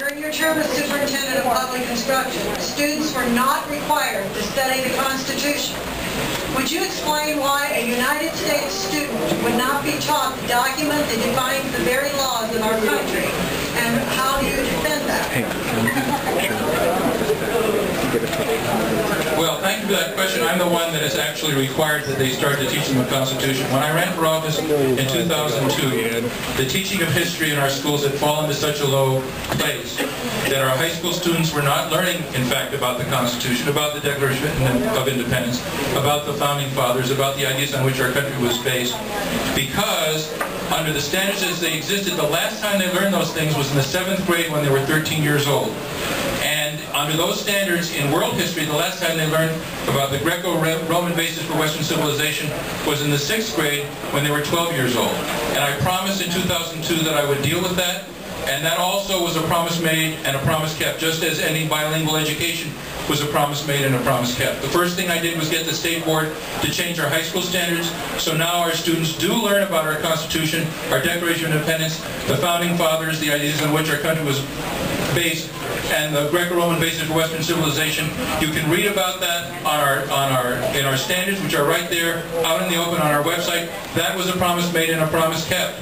During your term as Superintendent of Public Instruction, students were not required to study the Constitution. Would you explain why a United States student would not be taught the document that defines the very laws of our country? And how do you defend that? Well, thank you for that question. I'm the one that has actually required that they start to teach them the Constitution. When I ran for office in 2002, the teaching of history in our schools had fallen to such a low place that our high school students were not learning, in fact, about the Constitution, about the Declaration of Independence, about the Founding Fathers, about the ideas on which our country was based, because under the standards as they existed, the last time they learned those things was in the 7th grade when they were 13 years old. And under those standards in world history, the last time they learned about the Greco-Roman basis for Western civilization was in the 6th grade when they were 12 years old. And I promised in 2002 that I would deal with that. And that also was a promise made and a promise kept, just as ending bilingual education was a promise made and a promise kept. The first thing I did was get the state board to change our high school standards, so now our students do learn about our Constitution, our Declaration of Independence, the Founding Fathers, the ideas on which our country was based, and the Greco-Roman basis for Western civilization. You can read about that in our standards, which are right there, out in the open on our website. That was a promise made and a promise kept.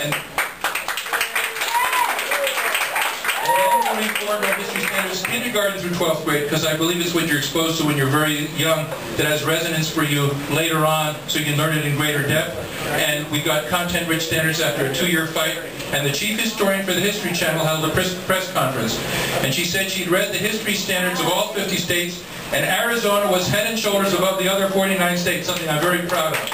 And reformed our history standards kindergarten through 12th grade, because I believe it's what you're exposed to when you're very young that has resonance for you later on, so you can learn it in greater depth. And we got content-rich standards after a 2-year fight, and the chief historian for the History Channel held a press conference, and she said she'd read the history standards of all 50 states, and Arizona was head and shoulders above the other 49 states, something I'm very proud of.